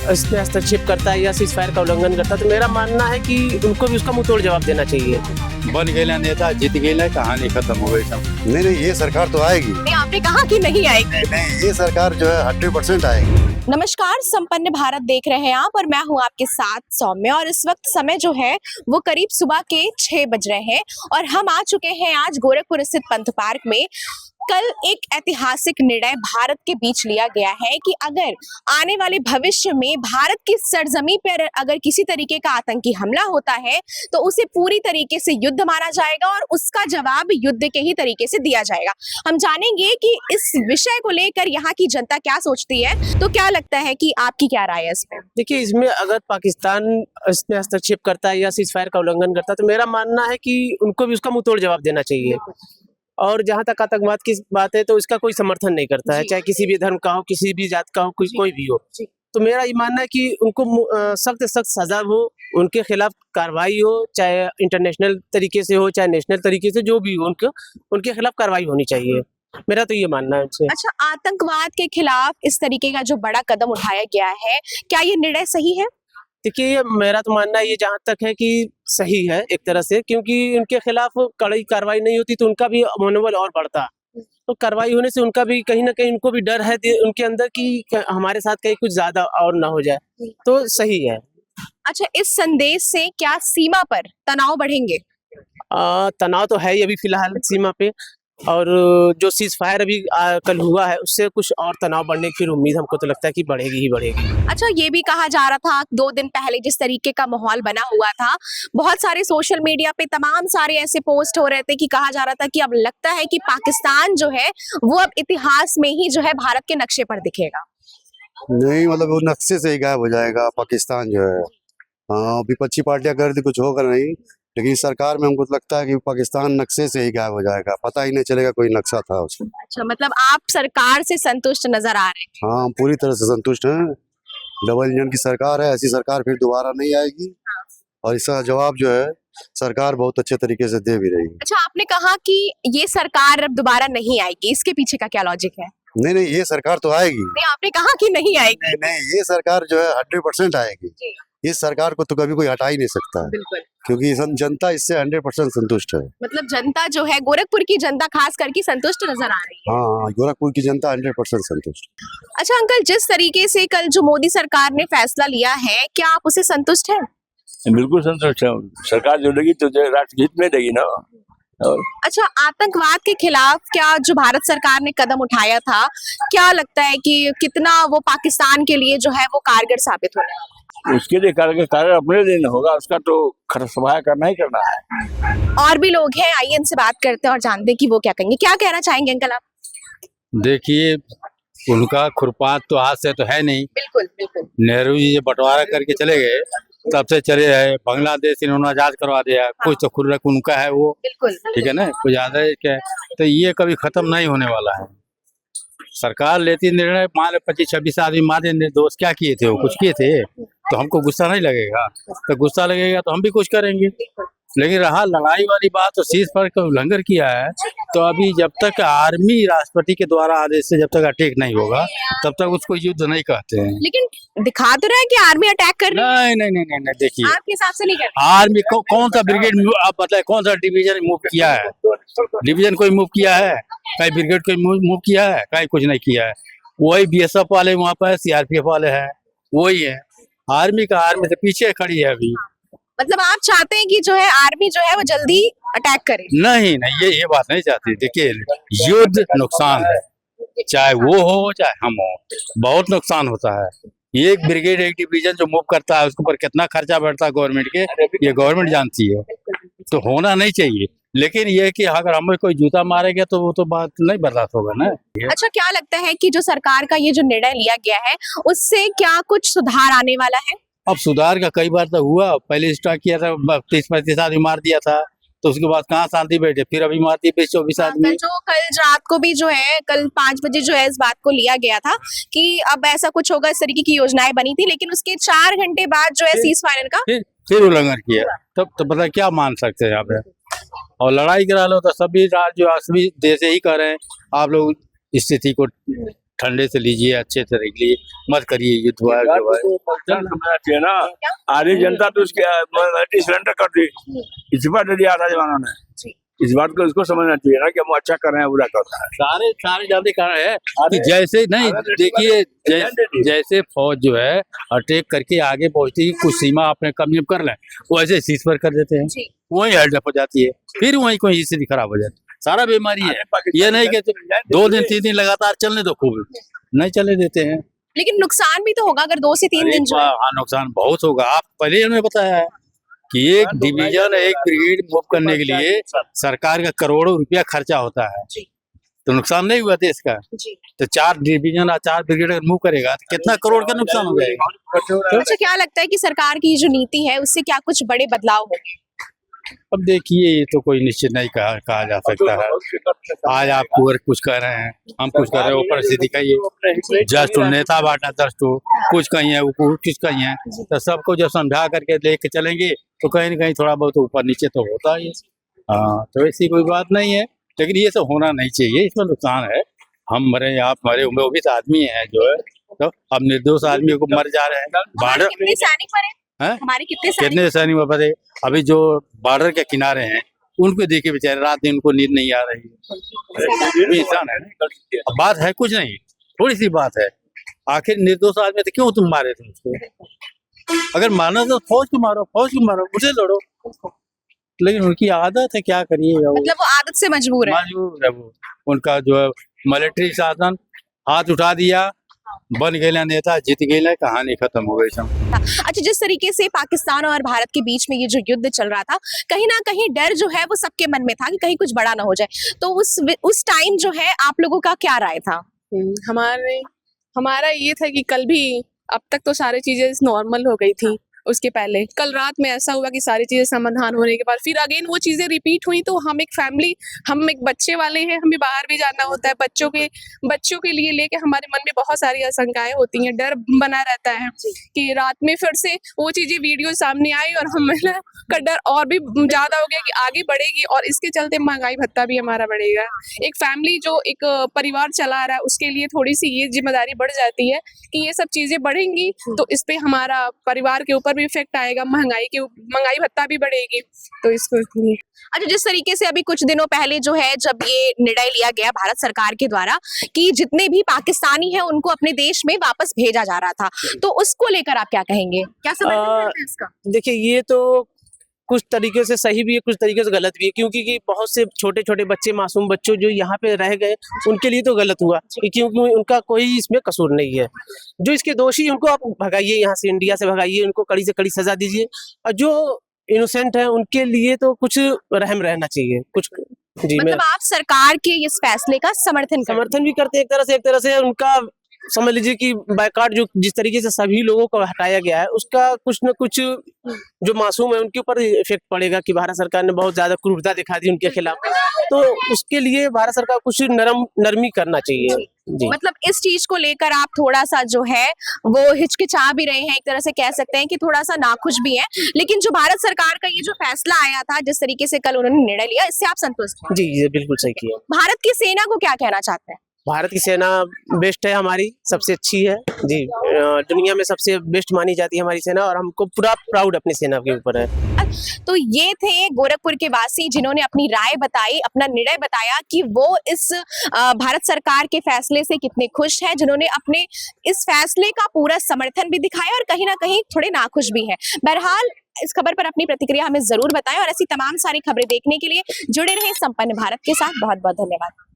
इसमें हस्तक्षेप करता है या सीज फायर का उल्लंघन करता है, तो मेरा मानना है कि उनको भी उसका मुंह तोड़ जवाब देना चाहिए। बन गए नेता, जीत गए, कहानी खत्म हो गई सब। नहीं, ये सरकार तो आएगी। नहीं, आपने कहा कि नहीं आएगी। नहीं, ये सरकार जो है 100% आएगी। नमस्कार, संपन्न भारत देख रहे हैं आप और मैं हूं आपके साथ सौम्य। और इस वक्त समय जो है वो करीब सुबह के 6 बज रहे हैं और हम आ चुके हैं आज गोरखपुर स्थित पंथ पार्क में। कल एक ऐतिहासिक निर्णय भारत के बीच लिया गया है कि अगर आने वाले भविष्य में भारत की सरजमी पर अगर किसी तरीके का आतंकी हमला होता है तो उसे पूरी तरीके से युद्ध माना जाएगा और उसका जवाब युद्ध के ही तरीके से दिया जाएगा। हम जानेंगे कि इस विषय को लेकर यहाँ की जनता क्या सोचती है। तो क्या लगता है कि आपकी क्या राय है इसमें? देखिए, इसमें अगर पाकिस्तान इसमें हस्तक्षेप करता है या सीज फायर का उल्लंघन करता है, तो मेरा मानना है कि उनको भी उसका मुंह तोड़ जवाब देना चाहिए। और जहां तक आतंकवाद की बात है तो इसका कोई समर्थन नहीं करता है, चाहे किसी भी धर्म का हो, किसी भी जात का हो, कोई भी हो। तो मेरा ये मानना है कि उनको सख्त सख्त सजा हो, उनके खिलाफ कार्रवाई हो, चाहे इंटरनेशनल तरीके से हो चाहे नेशनल तरीके से, जो भी हो उनके खिलाफ कार्रवाई होनी चाहिए। मेरा तो ये मानना है उनसे। अच्छा, आतंकवाद के खिलाफ इस तरीके का जो बड़ा कदम उठाया गया है, क्या ये निर्णय सही है? देखिए, मेरा तो मानना ये जहाँ तक है कि सही है एक तरह से, क्योंकि उनके खिलाफ कड़ी कार्रवाई नहीं होती तो उनका भी मनोबल और बढ़ता। तो कार्रवाई होने से उनका भी कहीं ना कहीं उनको भी डर है उनके अंदर कि हमारे साथ कहीं कुछ ज्यादा और ना हो जाए, तो सही है। अच्छा, इस संदेश से क्या सीमा पर तनाव बढ़ेंगे? तनाव तो है ही अभी फिलहाल सीमा पे, और जो सीज फायर अभी कल हुआ है उससे कुछ और तनाव बढ़ने की उम्मीद हमको तो लगता है कि बढ़ेगी ही बढ़ेगी। अच्छा, ये भी कहा जा रहा था 2 दिन पहले जिस तरीके का माहौल बना हुआ था, बहुत सारे सोशल मीडिया पे तमाम सारे ऐसे पोस्ट हो रहे थे कि कहा जा रहा था कि अब लगता है कि पाकिस्तान जो है वो अब इतिहास में ही जो है भारत के नक्शे पर दिखेगा। नहीं, मतलब वो नक्शे से ही गायब हो जाएगा पाकिस्तान जो है। हाँ, विपक्षी पार्टियां कर दी, कुछ होगा नहीं, लेकिन सरकार में हमको लगता है कि पाकिस्तान नक्शे से ही गायब हो जाएगा, पता ही नहीं चलेगा कोई नक्शा था उसमें। अच्छा, मतलब आप सरकार से संतुष्ट नजर आ रहे हैं? हाँ, हम पूरी तरह से संतुष्ट हैं। डबल इंजन की सरकार है, ऐसी सरकार फिर दोबारा नहीं आएगी और इसका जवाब जो है सरकार बहुत अच्छे तरीके से दे भी रही है। अच्छा, आपने कहा कि ये सरकार अब दोबारा नहीं आएगी, इसके पीछे का क्या लॉजिक है? नहीं, ये सरकार तो आएगी। नहीं, आपने कहा कि नहीं आएगी। नहीं, ये सरकार जो है 100% आएगी। इस सरकार को तो कभी कोई हटा ही नहीं सकता है, बिल्कुल, क्योंकि जनता इससे 100% संतुष्ट है। मतलब जनता जो है, गोरखपुर की जनता खास करके संतुष्ट नजर आ रही है। हाँ, गोरखपुर की जनता 100% संतुष्ट। अच्छा अंकल, जिस तरीके से कल जो मोदी सरकार ने फैसला लिया है, क्या आप उसे संतुष्ट हैं? बिल्कुल संतुष्ट है। सरकार जो लगी तो राष्ट्र हित में लगी ना। और अच्छा, आतंकवाद के खिलाफ क्या जो भारत सरकार ने कदम उठाया था, क्या लगता है कि कितना वो पाकिस्तान के लिए जो है वो कारगर साबित होगा? उसके लिए कार्य अपने लिए होगा, उसका तो खरसवाया करना ही करना है। और भी लोग हैं, आइए इनसे बात करते हैं और जानते हैं कि वो क्या कहेंगे। क्या कहना चाहेंगे अंकल आप? देखिए, उनका खुरपात तो आज से तो है नहीं। बिल्कुल बिल्कुल। नेहरू जी ये बंटवारा करके चले गए, तब से चले रहे। बांग्लादेश इन्होंने आजाद करवा दिया, कुछ तो खुर्रक उनका है वो, बिल्कुल ठीक है ना, कुछ ज्यादा है क्या, तो ये कभी खत्म नहीं होने वाला है। सरकार लेती निर्णय, मान 25-26 आदमी मार देंगे, दोस्त क्या किए थे, वो कुछ किए थे, तो हमको गुस्सा नहीं लगेगा? तो गुस्सा लगेगा तो हम भी कुछ करेंगे। लेकिन रहा लड़ाई वाली बात, तो सीज फायर का उल्लंघन किया है, तो अभी जब तक आर्मी राष्ट्रपति के द्वारा आदेश से जब तक अटैक नहीं होगा तब तक उसको युद्ध नहीं कहते हैं। लेकिन दिखा तो रहा है कि आर्मी अटैक कर रही है। नहीं, देखिए, आपके हिसाब से नहीं कर रही? आर्मी कौन सा ब्रिगेड, आप बताए कौन सा डिवीजन मूव किया है? डिवीजन कोई मूव किया है? कहीं ब्रिगेड कोई मूव किया है? कहीं कुछ नहीं किया है। वही बीएसएफ वाले वहाँ पर, सीआरपीएफ वाले हैं, वही है। आर्मी से पीछे खड़ी है अभी। मतलब आप चाहते हैं कि जो है आर्मी जो है वो जल्दी अटैक करे? नहीं, ये बात नहीं चाहती। देखिए, युद्ध नुकसान है, चाहे वो हो चाहे हम हो, बहुत नुकसान होता है। एक ब्रिगेड एक डिवीजन जो मूव करता है उसके ऊपर कितना खर्चा बढ़ता है गवर्नमेंट के, ये गवर्नमेंट जानती है। तो होना नहीं चाहिए, लेकिन ये कि अगर हमें कोई जूता मारेगा तो वो तो बात नहीं बर्दाश्त होगा ना। अच्छा, क्या लगता है कि जो सरकार का ये जो निर्णय लिया गया है उससे क्या कुछ सुधार आने वाला है? अब सुधार का कई बार तो हुआ, पहले स्टार्ट किया था 30-35 आदमी मार दिया था, तो उसके बाद कहाँ शांति बैठे, फिर अभी मार दिए 24 आदमी। जो कल रात को भी जो है, कल 5 बजे जो है इस बात को लिया गया था कि अब ऐसा कुछ होगा, इस तरीके की योजनाएं बनी थी, लेकिन उसके 4 घंटे बाद जो है सीज फायर का फिर उल्लंघन किया, तब तो पता क्या मान सकते हैं यहाँ पे। और लड़ाई करा लो तो सभी राज्य सभी देश ही कह रहे हैं आप लोग स्थिति को ठंडे से लीजिए, अच्छे से रहिए, मत करिए युद्ध वार सरकार जो है। को पहचान समझना चाहिए ना। आधी जनता तो उसके सिलेंडर कर दी, इस बात दे दिया आधा जमाना ने। जी। इस बात को उसको समझना चाहिए ना कि हम अच्छा कर रहे हैं, बुरा कर रहे हैं। सारे ज्यादा कारण है कि जैसे नहीं, देखिए जैसे फौज जो है अटैक करके आगे पहुंचती है, कुछ सीमा अपने कब्जे कर लें, वैसे सीज पर कर देते हैं, जी। वही हेल्डअप हो जाती है, फिर वही कोई स्थिति खराब हो जाती है। सारा बीमारी है, ये नहीं कि 2 दिन 3 दिन लगातार चलने दो, खूब नहीं चले देते हैं। लेकिन नुकसान भी तो होगा अगर 2 से 3 दिन जो है। हाँ, नुकसान बहुत होगा। आप पहले ही हमें बताया है कि एक डिवीजन, एक ब्रिगेड मूव करने के लिए सरकार का करोड़ों रुपया खर्चा होता है, जी। तो नुकसान नहीं हुआ देश का। जी। तो 4 डिवीजन और 4 ब्रिगेड अगर मूव करेगा तो कितना करोड़ का नुकसान हो जाएगा। तो मुझे क्या लगता है कि सरकार की जो नीति है उससे क्या कुछ बड़े बदलाव होंगे? अब देखिए, ये तो कोई निश्चित नहीं कहा जा सकता है। आज आप कुछ कह रहे हैं, हम कुछ कह रहे हैं, ऊपर से दिखाइए जस्ट नेता बांटा दस्ट हो, कुछ कहीं है, कुछ कहीं है, तो सबको जब समझा करके लेके चलेंगे तो कहीं न कहीं थोड़ा बहुत ऊपर नीचे तो होता ही है। हाँ, तो ऐसी कोई बात नहीं है, लेकिन ये सब होना नहीं चाहिए, इसमें नुकसान है। हम मरे, आप मरे, वो भी तो आदमी है जो है, तो अब निर्दोष आदमी को मर जा रहे हैं। हमारे कितने सैनिक मरे? हैं? हमारे कितने सैनिक? कितने सैनिक पता है? अभी जो बॉर्डर के किनारे हैं उनको देखिए, बेचारे रात दिन उनको नींद नहीं आ रही है। वो इंसान है ना। अब बात है कुछ नहीं, थोड़ी सी बात है, आखिर निर्दोष आदमी तो क्यों तुम मारे थे उसको? अगर मारना तो फौज को मारो, उसे लड़ो, लेकिन उनकी आदत है, क्या करिएगा। मतलब वो आदत से मजबूर है। मजबूर है वो, उनका जो है मिलिट्री शासन, हाथ उठा दिया, बन गए नेता, जीत गए, कहानी खत्म हो गई सब। अच्छा, जिस तरीके से पाकिस्तान और भारत के बीच में ये जो युद्ध चल रहा था, कहीं ना कहीं डर जो है वो सबके मन में था कि कहीं कुछ बड़ा ना हो जाए, तो उस टाइम जो है आप लोगों का क्या राय था? हमारा ये था कि कल भी, अब तक तो सारी चीजें नॉर्मल हो गई थी, उसके पहले कल रात में ऐसा हुआ कि सारी चीजें समाधान होने के बाद फिर अगेन वो चीजें रिपीट हुई। तो हम एक फैमिली, हम एक बच्चे वाले हैं, हमें बाहर भी जाना होता है, बच्चों के लिए लेके हमारे मन में बहुत सारी आशंकाएं होती हैं, डर बना रहता है कि रात में फिर से वो चीजें वीडियो सामने आई और हमें का डर और भी ज्यादा हो गया कि आगे बढ़ेगी और इसके चलते महंगाई भत्ता भी हमारा बढ़ेगा। एक फैमिली जो एक परिवार चला रहा है उसके लिए थोड़ी सी ये जिम्मेदारी बढ़ जाती है कि ये सब चीजें बढ़ेंगी तो इस पे हमारा परिवार के ऊपर भी इफेक्ट आएगा, महंगाई भत्ता भी बढ़ेगी, तो इसको लिए। अच्छा, जिस तरीके से अभी कुछ दिनों पहले जो है जब ये निर्णय लिया गया भारत सरकार के द्वारा कि जितने भी पाकिस्तानी हैं उनको अपने देश में वापस भेजा जा रहा था, तो उसको लेकर आप क्या कहेंगे? क्या समर्थन करते हैं इसका? देखिए, ये तो कुछ तरीके से सही भी है, कुछ तरीके से गलत भी है, क्योंकि कि बहुत से छोटे छोटे बच्चे, मासूम बच्चों जो यहाँ पे रह गए, उनके लिए तो गलत हुआ, क्योंकि उनका कोई इसमें कसूर नहीं है। जो इसके दोषी, उनको आप भगाइए, यहाँ से, इंडिया से भगाइए, उनको कड़ी से कड़ी सजा दीजिए, और जो इनोसेंट है उनके लिए तो कुछ रहम रहना चाहिए कुछ। जी, मतलब आप सरकार के इस फैसले का समर्थन भी करते हैं एक तरह से उनका, समझ लीजिए कि बायकॉट जो जिस तरीके से सभी लोगों को हटाया गया है, उसका कुछ न कुछ जो मासूम है उनके ऊपर इफेक्ट पड़ेगा कि भारत सरकार ने बहुत ज्यादा क्रूरता दिखा दी उनके खिलाफ, तो उसके लिए भारत सरकार कुछ नरमी करना चाहिए। जी। मतलब इस चीज को लेकर आप थोड़ा सा जो है वो हिचकिचा भी रहे हैं, एक तरह से कह सकते हैं कि थोड़ा सा नाखुश भी हैं, लेकिन जो भारत सरकार का ये जो फैसला आया था, जिस तरीके से कल उन्होंने निर्णय लिया, इससे आप संतुष्ट हैं? जी, ये बिल्कुल सही किया। भारत की सेना को क्या कहना चाहते हैं? भारत की सेना बेस्ट है, हमारी सबसे अच्छी है जी, दुनिया में सबसे बेस्ट मानी जाती है हमारी सेना, और हमको पूरा प्राउड अपनी सेना के ऊपर है। तो ये थे गोरखपुर के वासी जिन्होंने अपनी राय बताई, अपना निर्णय बताया कि वो इस भारत सरकार के फैसले से कितने खुश हैं, जिन्होंने अपने इस फैसले का पूरा समर्थन भी दिखाया और कहीं ना कहीं थोड़े नाखुश भी हैं। बहरहाल इस खबर पर अपनी प्रतिक्रिया हमें जरूर बताएं और ऐसी तमाम सारी खबरें देखने के लिए जुड़े रहें संपन्न भारत के साथ। बहुत बहुत धन्यवाद।